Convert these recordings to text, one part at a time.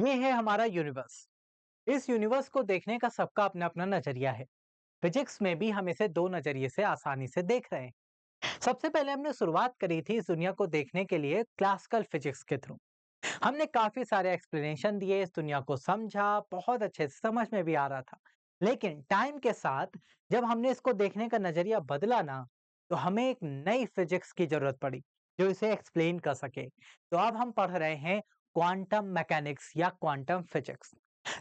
ये है हमारा यूनिवर्स। इस यूनिवर्स को देखने का सबका अपना अपना नजरिया है। फिजिक्स में भी हम इसे दो नजरिए से आसानी से देख रहे हैं। सबसे पहले हमने शुरुआत करी थी इस दुनिया को देखने के लिए क्लासिकल फिजिक्स के थ्रू। हमने काफी सारे एक्सप्लेनेशन दिए, इस दुनिया को समझा, बहुत अच्छे से समझ में भी आ रहा था। लेकिन टाइम के साथ जब हमने इसको देखने का नजरिया बदला ना, तो हमें एक नई फिजिक्स की जरूरत पड़ी जो इसे एक्सप्लेन कर सके। तो अब हम पढ़ रहे हैं क्वांटम मैकेनिक्स या क्वांटम फिजिक्स,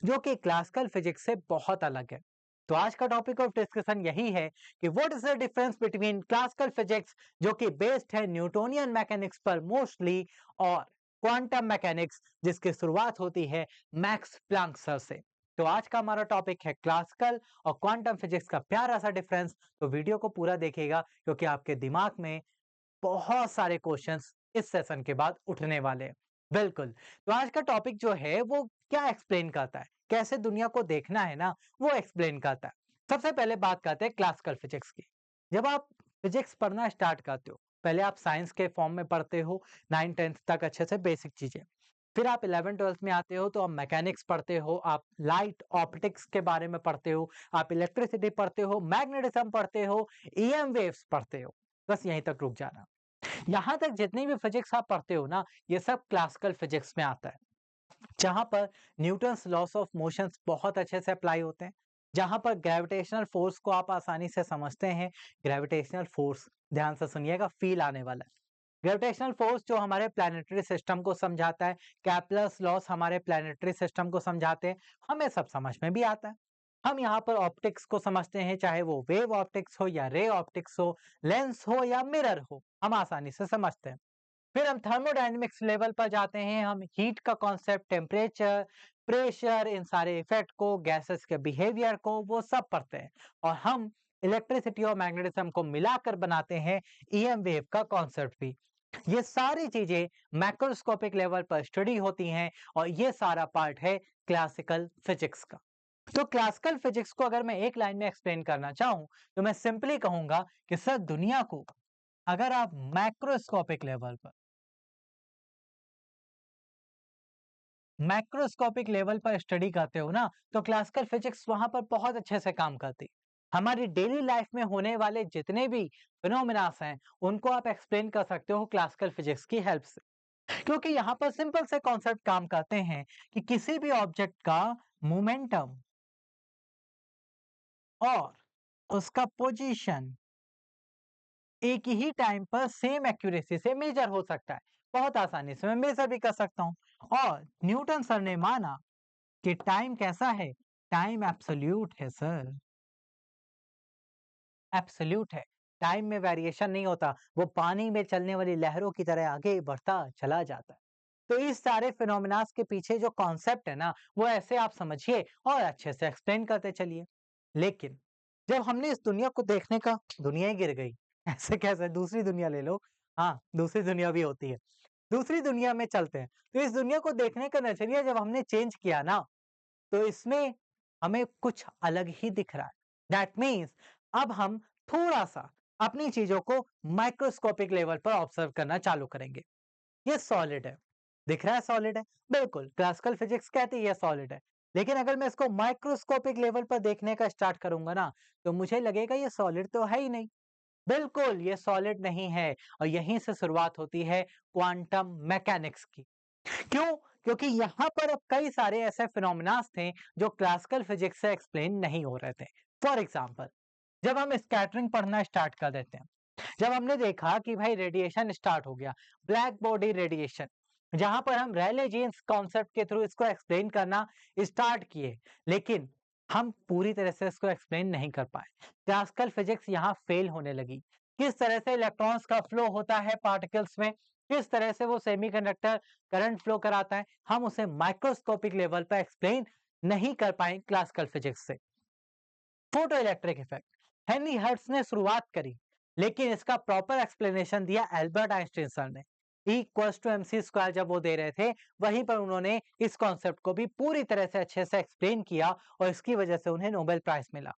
जो कि क्लासिकल फिजिक्स से बहुत अलग है। तो आज का टॉपिक ऑफ डिस्कशन यही है कि what is the difference between classical physics, जो कि बेस्ड है न्यूटोनियन मैकेनिक्स पर मोस्टली, और क्वांटम मैकेनिक्स जिसकी शुरुआत होती है मैक्स प्लैंक सर से। तो आज का हमारा टॉपिक है क्लासिकल और क्वांटम फिजिक्स का प्यारा सा डिफरेंस। तो वीडियो को पूरा देखिएगा क्योंकि आपके दिमाग में बहुत सारे क्वेश्चंस इस सेशन के बाद उठने वाले हैं। बिल्कुल। तो आज का टॉपिक जो है वो क्या एक्सप्लेन करता है, कैसे दुनिया को देखना है ना, वो एक्सप्लेन करता है। सबसे पहले बात करते हैं क्लासिकल फिजिक्स की। जब आप फिजिक्स पढ़ना स्टार्ट करते हो, पहले आप साइंस के फॉर्म में पढ़ते हो, 9th 10th तक अच्छे से बेसिक चीजें। फिर आप 11th 12th में आते हो तो आप मैकेनिक्स पढ़ते हो, आप लाइट ऑप्टिक्स के बारे में पढ़ते हो, आप इलेक्ट्रिसिटी पढ़ते हो, मैग्नेटिज्म पढ़ते हो, ईएम वेव्स पढ़ते हो। बस यहीं तक रुक जाना। यहाँ तक जितनी भी फिजिक्स आप पढ़ते हो ना, ये सब क्लासिकल फिजिक्स में आता है, जहां पर न्यूटन्स लॉस ऑफ मोशंस बहुत अच्छे से अप्लाई होते हैं, जहां पर ग्रेविटेशनल फोर्स को आप आसानी से समझते हैं। ग्रेविटेशनल फोर्स, ध्यान से सुनिएगा, फील आने वाला है। ग्रेविटेशनल फोर्स जो हमारे प्लैनेटरी सिस्टम को समझाता है, कैप्लर्स लॉस हमारे प्लैनेटरी सिस्टम को समझाते हैं, हमें सब समझ में भी आता है। हम यहाँ पर ऑप्टिक्स को समझते हैं, चाहे वो वेव ऑप्टिक्स हो या रे ऑप्टिक्स हो, लेंस हो या मिरर हो, हम आसानी से समझते हैं। फिर हम थर्मोडायनेमिक्स लेवल पर जाते हैं, हम हीट का कॉन्सेप्ट, टेम्परेचर, प्रेशर, इन सारे इफेक्ट को, गैसेस के बिहेवियर को, वो सब पढ़ते हैं। और हम इलेक्ट्रिसिटी और मैग्नेटिज्म को मिलाकर बनाते हैं ईएम वेव का कॉन्सेप्ट भी। ये सारी चीजें मैक्रोस्कोपिक लेवल पर स्टडी होती हैं और ये सारा पार्ट है क्लासिकल फिजिक्स का। तो क्लासिकल फिजिक्स को अगर मैं एक लाइन में एक्सप्लेन करना चाहूं, तो मैं सिंपली कहूंगा कि सर, दुनिया को अगर आप मैक्रोस्कोपिक लेवल पर स्टडी करते हो ना, तो क्लासिकल फिजिक्स वहां पर बहुत अच्छे से काम करती है। हमारी डेली लाइफ में होने वाले जितने भी फिनोमिनास हैं, उनको आप एक्सप्लेन कर सकते हो क्लासिकल फिजिक्स की हेल्प से। क्योंकि यहाँ पर सिंपल से कॉन्सेप्ट काम करते हैं कि किसी भी ऑब्जेक्ट का मोमेंटम और उसका पोजीशन एक ही टाइम पर सेम एक्यूरेसी से मेजर हो सकता है। बहुत आसानी से मैं मेजर भी कर सकता हूँ। और न्यूटन सर ने माना कि टाइम कैसा है, टाइम एब्सोल्यूट है सर, एब्सोल्यूट है। टाइम में वेरिएशन नहीं होता, वो पानी में चलने वाली लहरों की तरह आगे बढ़ता चला जाता है। तो इस सारे फिनोमिनास के पीछे जो कॉन्सेप्ट है ना, वो ऐसे आप समझिए और अच्छे से एक्सप्लेन करते चलिए। लेकिन जब हमने इस दुनिया को देखने का, दुनिया ही गिर गई, ऐसे कैसे, दूसरी दुनिया ले लो। हाँ, दूसरी दुनिया भी होती है। दूसरी दुनिया में चलते हैं। तो इस दुनिया को देखने का नजरिया जब हमने चेंज किया ना, तो इसमें हमें कुछ अलग ही दिख रहा है। दैट मीन्स अब हम थोड़ा-सा अपनी चीज़ों को माइक्रोस्कोपिक लेवल पर ऑब्जर्व करना चालू करेंगे। ये सॉलिड है। दिख रहा है सॉलिड है? बिल्कुल, क्लासिकल फिजिक्स कहती है ये सॉलिड है। लेकिन अगर मैं इसको माइक्रोस्कोपिक लेवल पर देखने का स्टार्ट करूँगा ना, तो मुझे लगेगा ये सॉलिड तो है ही नहीं। बिल्कुल, ये सॉलिड नहीं है और यहीं से शुरुआत होती है क्वांटम मैकेनिक्स की। क्यों? क्योंकि यहाँ पर अब कई सारे ऐसे फिनोमिनास थे जो क्लासिकल फिजिक्स से एक्सप्लेन नहीं हो रहे थे। फॉर एग्जाम्पल, जब हम स्कैटरिंग पढ़ना स्टार्ट कर देते हैं, जब हमने देखा कि भाई रेडिएशन स्टार्ट हो गया, ब्लैक बॉडी रेडिएशन, जहां पर हम रैले जीन्स कॉन्सेप्ट के थ्रू इसको एक्सप्लेन करना स्टार्ट किए, लेकिन हम पूरी तरह से इसको एक्सप्लेन नहीं कर पाए। क्लासिकल फिजिक्स यहाँ फेल होने लगी। किस तरह से इलेक्ट्रॉन्स का फ्लो होता है पार्टिकल्स में, किस तरह से वो सेमीकंडक्टर करंट फ्लो कराता है, हम उसे माइक्रोस्कोपिक लेवल पर एक्सप्लेन नहीं कर पाए क्लासिकल फिजिक्स से। Photoelectric effect Henry Hertz ने शुरुआत करी, लेकिन इसका प्रॉपर एक्सप्लेनेशन दिया एल्बर्ट आइंस्टीन सर ने। E equals to M C square जब वो दे रहे थे, वहीं पर उन्होंने इस कॉन्सेप्ट को भी पूरी तरह से अच्छे से एक्सप्लेन किया और इसकी वजह से उन्हें नोबेल प्राइज मिला।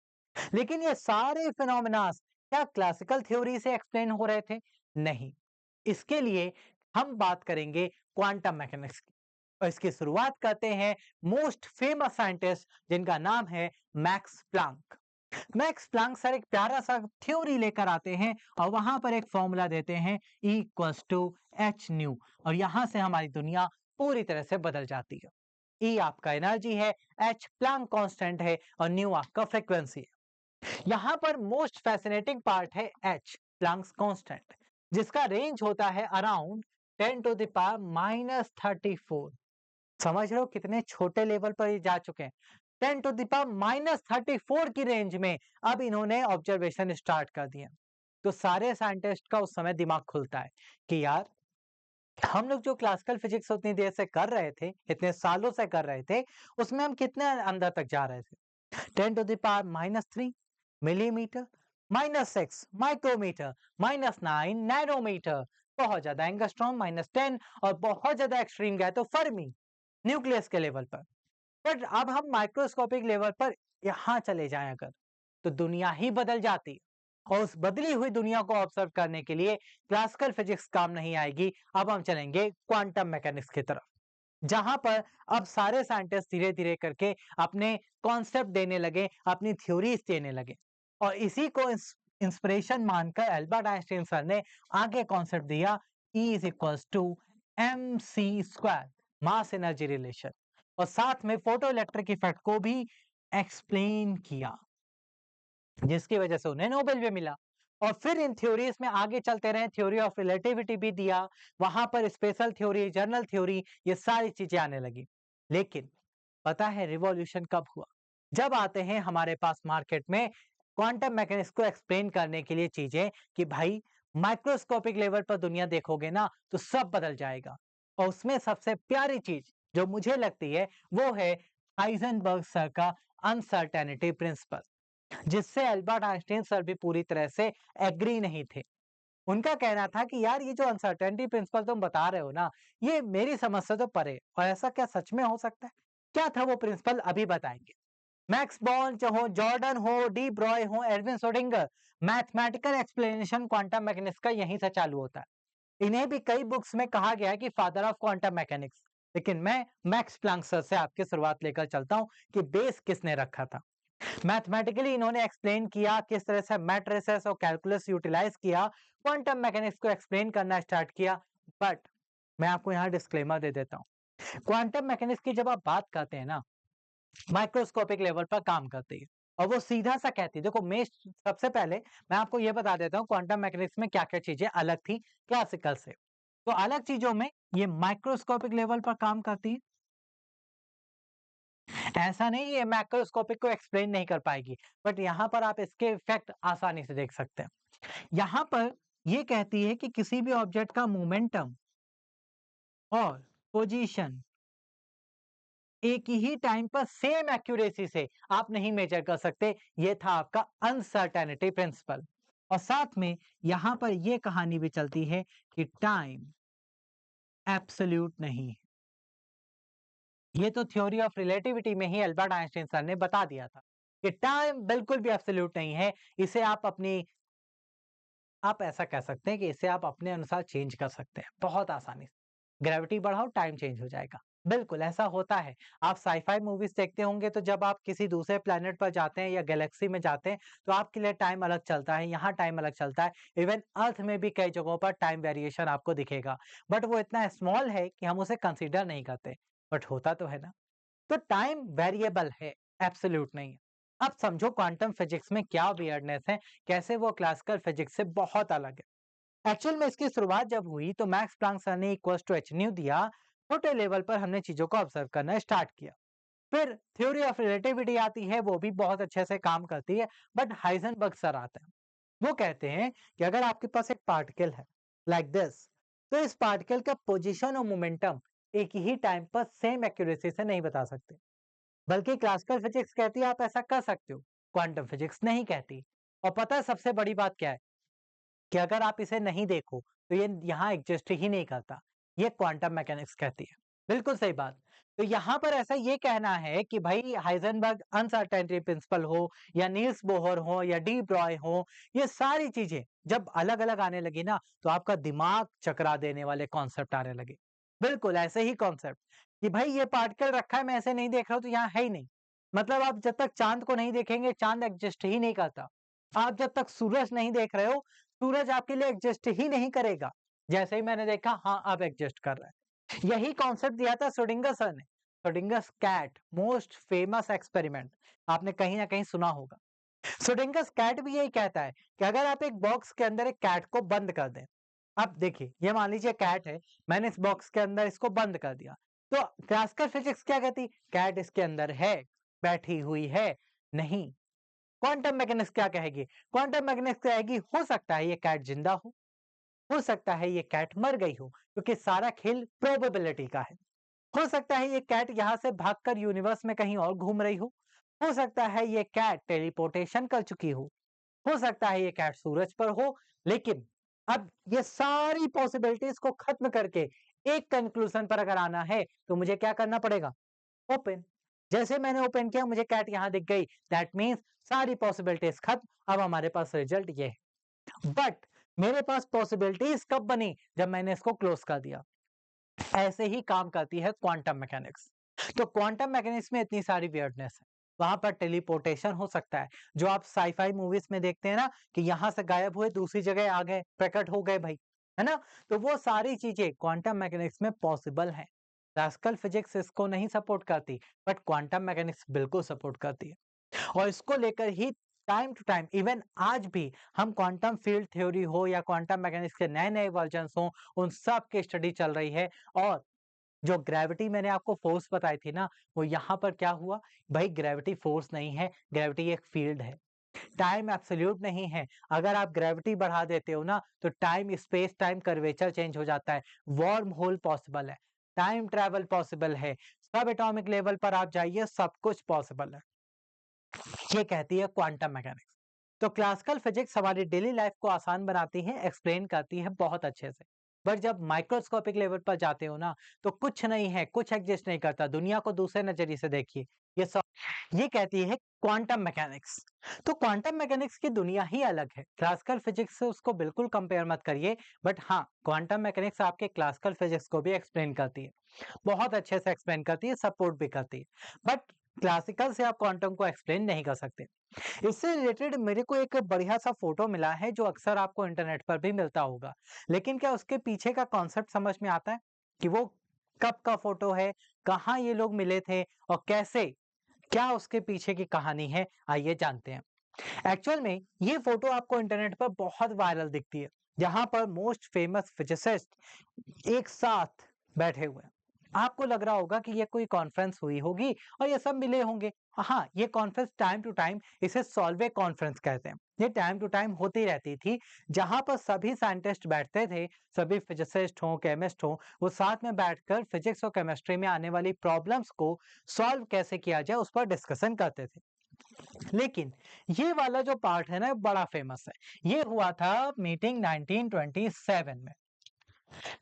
लेकिन ये सारे फिनोमिनास क्या क्लासिकल थ्योरी से एक्सप्लेन हो रहे थे? नहीं। इसके लिए हम बात करेंगे क्वांटम मैकेनिक्स की। और इसकी शुरुआत करते हैं मोस्ट फेमस साइंटिस्ट जिनका नाम है max Planck. Max Planck sir एक प्यारा सा थ्योरी लेकर आते हैं और वहां पर एक फॉर्मूला देते हैं E equals to H nu, और यहां से हमारी दुनिया पूरी तरह से बदल जाती है। E आपका एनर्जी है, H प्लांक कांस्टेंट है और न्यू आपका फ्रीक्वेंसी है। यहाँ पर मोस्ट फैसिनेटिंग पार्ट है H प्लांक्स कांस्टेंट, जिसका रेंज होता है अराउंड 10 टू द पावर -34। समझ रहे हो कितने छोटे लेवल पर ये जा चुके हैं। 10 टू द पावर -34 की रेंज में अब इन्होंने ऑब्जर्वेशन स्टार्ट कर दिया। तो सारे साइंटिस्ट का उस समय दिमाग खुलता है कि यार हम लोग जो क्लासिकल फिजिक्स उतनी देर से कर रहे थे, इतने सालों से कर रहे थे, उसमें हम कितने अंदर तक जा रहे थे। 10 to the power -3 millimetre, -6 micrometre, -9 nanometre, बहुत ज्यादा एंगस्ट्रॉम -10, और बहुत ज्यादा एक्सट्रीम गए तो फर्मी न्यूक्लियस के लेवल पर। बट अब हम माइक्रोस्कोपिक लेवल पर यहां चले जाएं अगर, तो दुनिया ही बदल जाती। और उस बदली हुई दुनिया को ऑब्जर्व करने के लिए क्लासिकल फिजिक्स काम नहीं आएगी। अब हम चलेंगे क्वांटम मैकेनिक्स की तरफ, जहां पर अब सारे साइंटिस्ट धीरे धीरे करके अपने कॉन्सेप्ट देने लगे, अपनी थ्योरीज देने लगे। और इसी को इंस्पिरेशन मानकर एल्बर्ट आइंस्टाइन सर ने आगे कॉन्सेप्ट दिया E is equals to mc², mass energy relation, और साथ में फोटो इलेक्ट्रिक इफेक्ट को भी एक्सप्लेन किया, जिसकी वजह से उन्हें नोबेल भी मिला। और फिर इन थ्योरीज में आगे चलते रहे, थ्योरी ऑफ रिलेटिविटी भी दिया, वहां पर स्पेशल थ्योरी, जनरल थ्योरी, ये सारी चीजें आने लगी। लेकिन पता है रिवॉल्यूशन कब हुआ? जब आते हैं हमारे पास मार्केट में क्वांटम मैकेनिक्स को एक्सप्लेन करने के लिए चीजें कि भाई माइक्रोस्कोपिक लेवल पर दुनिया देखोगे ना तो सब बदल जाएगा। और उसमें सबसे प्यारी चीज जो मुझे लगती है वो है हाइजेनबर्ग सर का अनसर्टेनिटी प्रिंसिपल, जिससे एल्बर्ट आइंस्टाइन सर भी पूरी तरह से एग्री नहीं थे। उनका कहना था कि यार ये जो अनसर्टेनिटी प्रिंसिपल तुम बता रहे हो ना, ये मेरी समझ से तो परे, और ऐसा क्या सच में हो सकता है? क्या था वो प्रिंसिपल, अभी बताएंगे। मैक्स बॉर्न हो, जॉर्डन हो, डी ब्रॉय हो, Edwin Schrodinger, mathematical explanation quantum mechanics का यहीं से चालू होता है। इन्हें भी कई बुक्स में कहा गया है कि फादर ऑफ क्वांटम मैकेनिक्स, लेकिन मैं मैक्स प्लैंक सर से आपकी शुरुआत लेकर चलता हूं कि बेस किसने रखा था। मैथमेटिकली इन्होंने एक्सप्लेन किया किस तरह से मैट्रिसेस और कैलकुलस यूटिलाइज किया, क्वांटम मैकेनिक्स को एक्सप्लेन करना स्टार्ट किया। बट मैं आपको यहाँ डिस्क्लेमर दे देता हूँ, क्वांटम मैकेनिक्स की जब आप बात करते हैं ना, माइक्रोस्कोपिक लेवल पर काम करती है, और वो सीधा सा कहती है। देखो मैं सबसे पहले मैं आपको ये बता देता हूँ क्वांटम मैकेनिक्स में क्या क्या चीजें अलग थी क्लासिकल से। तो अलग चीजों में ये माइक्रोस्कोपिक लेवल पर काम करती है। ऐसा नहीं है मैक्रोस्कोपिक को एक्सप्लेन नहीं कर पाएगी, बट यहाँ पर आप इसके इफेक्ट आसानी से देख सकते हैं। यहाँ पर ये कहती है कि किसी भी ऑब्जेक्ट का मोमेंटम और पोजीशन एक ही टाइम पर सेम एक्यूरेसी से आप नहीं मेजर कर सकते। ये था आपका अनसर्टेनिटी प्रिंसिपल। और साथ में यहां पर यह कहानी भी चलती है कि टाइम एब्सोल्यूट नहीं है। ये तो थ्योरी ऑफ रिलेटिविटी में ही एल्बर्ट आइंस्टाइन सर ने बता दिया था कि टाइम बिल्कुल भी एब्सोल्यूट नहीं है। इसे आप ऐसा कह सकते हैं कि इसे आप अपने अनुसार चेंज कर सकते हैं बहुत आसानी से। ग्रेविटी बढ़ाओ टाइम चेंज हो जाएगा, बिल्कुल ऐसा होता है। आप साईफाई मूवीज देखते होंगे तो जब आप किसी दूसरे प्लेनेट पर जाते हैं या गैलेक्सी में जाते हैं तो आपके लिए टाइम अलग चलता है, यहाँ टाइम अलग चलता है। इवन अर्थ में भी कई जगहों पर टाइम वेरिएशन आपको दिखेगा, बट वो इतना स्मॉल है कि हम उसे कंसीडर नहीं करते, बट होता तो है ना। तो टाइम वेरिएबल है, एब्सोल्यूट नहीं है। अब समझो क्वांटम फिजिक्स में क्या वियर्डनेस है, कैसे वो क्लासिकल फिजिक्स से बहुत अलग है। एक्चुअल में इसकी शुरुआत जब हुई तो मैक्स प्लांक सर ने इक्वल्स टू एच न्यू दिया, छोटे लेवल पर हमने चीजों को ऑब्जर्व करना स्टार्ट किया। फिर थ्योरी ऑफ रिलेटिविटी आती है, वो भी बहुत अच्छे से काम करती है। बट हाइजेनबर्ग सर आते हैं, वो कहते हैं कि अगर आपके पास एक पार्टिकल है लाइक दिस, तो इस पार्टिकल का पोजीशन और मोमेंटम एक ही टाइम पर सेम एक्यूरेसी से नहीं बता सकते। बल्कि क्लासिकल फिजिक्स कहती है आप ऐसा कर सकते हो, क्वांटम फिजिक्स नहीं कहती। और पता है सबसे बड़ी बात क्या है, कि अगर आप इसे नहीं देखो तो ये यहाँ एग्जिस्ट ही नहीं करता। ये क्वांटम मैकेनिक्स कहती है, बिल्कुल सही बात। तो यहाँ पर ऐसा ये कहना है कि भाई हाइजेनबर्ग अनसर्टेनिटी प्रिंसिपल हो या नील्स बोहर हो या डी ब्रॉय हो, ये सारी चीजें जब अलग अलग आने लगी ना तो आपका दिमाग चकरा देने वाले कॉन्सेप्ट आने लगे। बिल्कुल ऐसे ही कॉन्सेप्ट कि भाई ये पार्टिकल रखा है, मैं ऐसे नहीं देख रहा हूँ तो यहाँ है ही नहीं। मतलब आप जब तक चाँद को नहीं देखेंगे, चाँद एग्ज़िस्ट ही नहीं करता। आप जब तक सूरज नहीं देख रहे हो, सूरज आपके लिए एग्ज़िस्ट ही नहीं करेगा। जैसे ही मैंने देखा, हाँ, अब एग्ज़िस्ट कर रहा है। यही कॉन्सेप्ट दिया था श्रोडिंगर सर ने। Schrodinger's cat, most famous experiment, आपने कहीं न कहीं सुना होगा। श्रोडिंगर्स कैट भी यही कहता है कि अगर आप एक बॉक्स के अंदर एक कैट को बंद कर दें, अब देखिए, ये मान लीजिए कैट है, मैंने इस बॉक्स के अंदर इसको बंद कर दिया, तो क्लासिकल फिजिक्स क्या कहती? कैट इसके अंदर है, बैठी हुई है, नहीं। क्वांटम मैकेनिक्स क्या कहेगी? क्वांटम मैकेनिक्स कहेगी हो सकता है ये कैट जिंदा हो सकता है ये कैट मर गई हो, क्योंकि सारा खेल प्रोबेबिलिटी का है। हो सकता है ये कैट यहाँ से भागकर यूनिवर्स में कहीं और घूम रही हो सकता है ये कैट टेलीपोर्टेशन कर चुकी हो सकता है ये कैट सूरज पर हो, लेकिन अब ये सारी पॉसिबिलिटीज को खत्म करके एक कंक्लूजन पर अगर आना है तो मुझे क्या करना पड़ेगा? ओपन। जैसे मैंने ओपन किया, मुझे कैट यहां दिख गई, दैट मीन्स सारी पॉसिबिलिटीज खत्म। अब हमारे पास रिजल्ट ये है। बट मेरे पास पॉसिबिलिटीज कब बनी? जब मैंने इसको क्लोज कर दिया। ऐसे ही काम करती है क्वांटम मैकेनिक्स। तो क्वांटम मैकेनिक्स में इतनी सारी वियर्डनेस है। वहां पर टेलीपोर्टेशन हो सकता है, जो आप साईफाई मूवीज में देखते हैं ना, कि यहां से गायब हुए दूसरी जगह आ गए, प्रकट हो गए भाई, है ना? तो वो सारी चीजें क्वांटम मैकेनिक्स में पॉसिबल है। क्लासिकल फिजिक्स इसको नहीं सपोर्ट करती, बट क्वांटम मैकेनिक्स बिल्कुल सपोर्ट करती है। और इसको लेकर ही टाइम टू टाइम, इवन आज भी, हम क्वांटम फील्ड थ्योरी हो या क्वांटम मैकेनिक्स के नए नए वर्जन्स हो, उन सब की स्टडी चल रही है। और जो ग्रेविटी मैंने आपको फोर्स बताई थी ना, वो यहाँ पर क्या हुआ? भाई ग्रेविटी फोर्स नहीं है, ग्रेविटी एक फील्ड है। टाइम एब्सोल्यूट नहीं है। अगर आप ग्रेविटी बढ़ा देते हो ना, तो time space time curvature change हो जाता है। वर्म होल पॉसिबल है, टाइम ट्रैवल पॉसिबल है, सब एटॉमिक लेवल पर आप जाइए, सब कुछ पॉसिबल है। ये कहती है क्वांटम मैकेनिक्स। तो क्लासिकल फिजिक्स हमारी डेली लाइफ को आसान बनाती है, एक्सप्लेन करती है बहुत अच्छे से। बट जब माइक्रोस्कोपिक लेवल पर जाते हो ना, तो कुछ नहीं है, कुछ एग्जिस्ट नहीं करता। दुनिया को दूसरे नजरिए से देखिए। ये सब ये कहती है क्वांटम मैकेनिक्स। तो क्वांटम मैकेनिक्स की दुनिया ही अलग है। क्लासिकल फिजिक्स से उसको बिल्कुल कंपेयर मत करिए। बट हाँ, क्वांटम मैकेनिक्स आपके क्लासिकल फिजिक्स को भी एक्सप्लेन करती है, बहुत अच्छे से एक्सप्लेन करती है, सपोर्ट भी करती है। बट क्लासिकल से आप क्वांटम को एक्सप्लेन नहीं कर सकते। इससे रिलेटेड मेरे को एक बढ़िया सा फोटो मिला है, जो अक्सर आपको इंटरनेट पर भी मिलता होगा। लेकिन क्या उसके पीछे का कॉन्सेप्ट समझ में आता है कि वो कब का फोटो है, कहाँ ये लोग मिले थे और कैसे, क्या उसके पीछे की कहानी है? आइए जानते हैं। एक्चुअल में ये फोटो आपको इंटरनेट पर बहुत वायरल दिखती है, जहां पर मोस्ट फेमस फिजिसिस्ट एक साथ बैठे हुए हैं। आपको लग रहा होगा कि ये कोई कॉन्फ्रेंस हुई होगी और ये सब मिले होंगे। हाँ, ये कॉन्फ्रेंस टाइम टू टाइम, इसे सॉल्वे कॉन्फ्रेंस कहते हैं, ये टाइम टू टाइम होती रहती थी, जहां पर सभी साइंटिस्ट बैठते थे, सभी फिजिसिस्ट हो, केमिस्ट हो, वो साथ में बैठकर फिजिक्स और केमिस्ट्री में आने वाली प्रॉब्लम्स को सॉल्व कैसे किया जाए उस पर डिस्कशन करते थे। लेकिन ये वाला जो पार्ट है ना, बड़ा फेमस है। ये हुआ था मीटिंग 1927 में।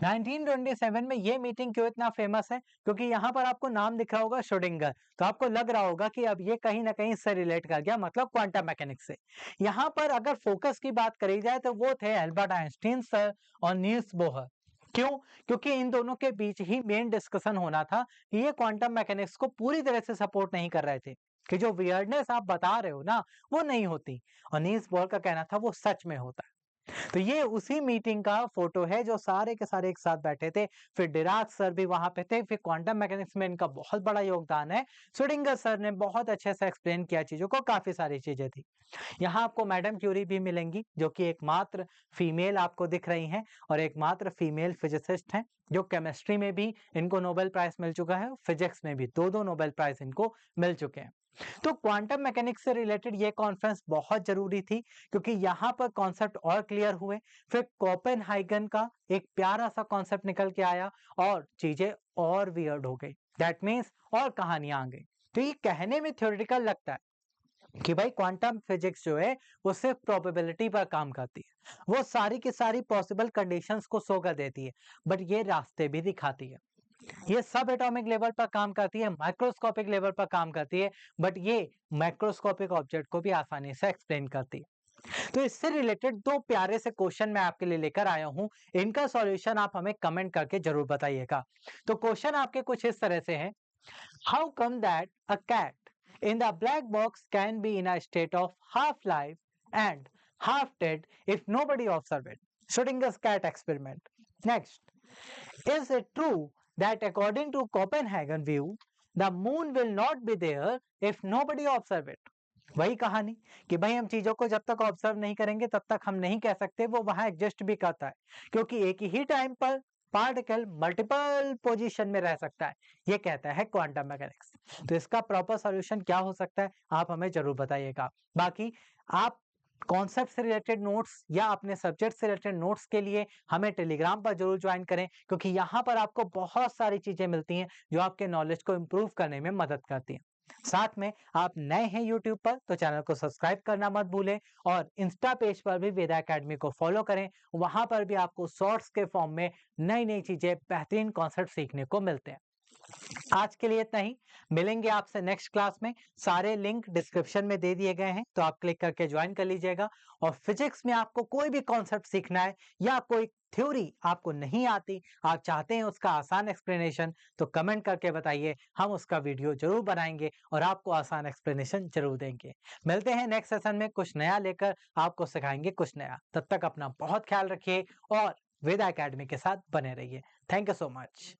1927 में ये मीटिंग क्यों इतना फेमस है? क्योंकि यहाँ पर आपको नाम दिख रहा होगा श्रोडिंगर, तो आपको लग रहा होगा कि अब ये कहीं ना कहीं इससे रिलेट कर गया, मतलब क्वांटम मैकेनिक्स से। यहाँ पर अगर फोकस की बात करी जाए तो वो थे एल्बर्ट आइंस्टीन सर और नील्स बोहर। क्यों? क्योंकि इन दोनों के बीच ही मेन डिस्कशन होना था कि ये क्वांटम मैकेनिक्स को पूरी तरह से सपोर्ट नहीं कर रहे थे, कि जो वियर्डनेस आप बता रहे हो ना, वो नहीं होती। और नील्स बोहर का कहना था वो सच में होता है। तो ये उसी मीटिंग का फोटो है, जो सारे के सारे एक साथ बैठे थे। फिर डिराक सर भी वहां पे थे। फिर क्वांटम मैकेनिक्स में इनका बहुत बड़ा योगदान है। श्रोडिंगर सर ने बहुत अच्छे से एक्सप्लेन किया चीजों को, काफी सारी चीजें थी। यहाँ आपको मैडम क्यूरी भी मिलेंगी, जो कि एकमात्र फीमेल आपको दिख रही हैं और एकमात्र फीमेल फिजिसिस्ट हैं, जो केमिस्ट्री में भी इनको नोबेल प्राइज मिल चुका है, फिजिक्स में भी दो दो नोबेल प्राइज इनको मिल चुके हैं। तो क्वांटम मैकेनिक्स से रिलेटेड ये कॉन्फ्रेंस बहुत जरूरी थी, क्योंकि यहाँ पर कॉन्सेप्ट और क्लियर हुए। फिर कोपेनहाइगन का एक प्यारा सा कॉन्सेप्ट निकल के आया और चीजें और वियर्ड हो गई। दैट मीन्स और कहानियां आ गई। तो ये कहने में थ्योरेटिकल लगता है कि भाई क्वांटम फिजिक्स जो है वो सिर्फ प्रोबेबिलिटी पर काम करती है, वो सारी की सारी पॉसिबल कंडीशंस को शो कर देती है, बट ये रास्ते भी दिखाती है। ये सब एटॉमिक लेवल पर काम करती है, माइक्रोस्कोपिक लेवल पर काम करती है, बट ये मैक्रोस्कोपिक ऑब्जेक्ट को भी आसानी से एक्सप्लेन करती है। तो इससे रिलेटेड दो प्यारे से क्वेश्चन मैं आपके लिए लेकर आया हूं, इनका सॉल्यूशन आप हमें कमेंट करके जरूर बताइएगा। तो क्वेश्चन आपके कुछ इस तरह से हैं, how come that a cat in the black box can be in a state of half life and half dead if nobody observed it. Schrodinger's cat experiment. Next, is it true that according to Copenhagen view, the moon will not be there if nobody observe it? वही कहानी कि भाई हम चीजों को जब तक observe नहीं करेंगे तब तक हम नहीं कह सकते वो वहां एग्जिस्ट भी करता है, क्योंकि एक ही टाइम पर पार्टिकल मल्टीपल पोजीशन में रह सकता है, ये कहता है क्वांटम मैकेनिक्स। तो इसका प्रॉपर सॉल्यूशन क्या हो सकता है आप हमें जरूर बताइएगा। बाकी आप कॉन्सेप्ट से रिलेटेड नोट्स या अपने सब्जेक्ट से रिलेटेड नोट्स के लिए हमें टेलीग्राम पर जरूर ज्वाइन करें, क्योंकि यहाँ पर आपको बहुत सारी चीजें मिलती हैं जो आपके नॉलेज को इंप्रूव करने में मदद करती हैं। साथ में आप नए हैं यूट्यूब पर तो चैनल को सब्सक्राइब करना मत भूलें, और इंस्टा पेज पर भी वेदा एकेडमी को फॉलो करें, वहां पर भी आपको शॉर्ट्स के फॉर्म में नई नई चीजें, बेहतरीन कॉन्सेप्ट सीखने को मिलते हैं। आज के लिए इतना ही, मिलेंगे आपसे नेक्स्ट क्लास में। सारे लिंक डिस्क्रिप्शन में दे दिए गए हैं, तो आप क्लिक करके ज्वाइन कर लीजिएगा। और फिजिक्स में आपको कोई भी कॉन्सेप्ट सीखना है या कोई थ्योरी आपको नहीं आती, आप चाहते हैं उसका आसान एक्सप्लेनेशन, तो कमेंट करके बताइए, हम उसका वीडियो जरूर बनाएंगे और आपको आसान एक्सप्लेनेशन जरूर देंगे। मिलते हैं नेक्स्ट सेशन में कुछ नया लेकर, आपको सिखाएंगे कुछ नया। तब तक अपना बहुत ख्याल रखिए और वेदा एकेडमी के साथ बने रहिए। Thank you so much.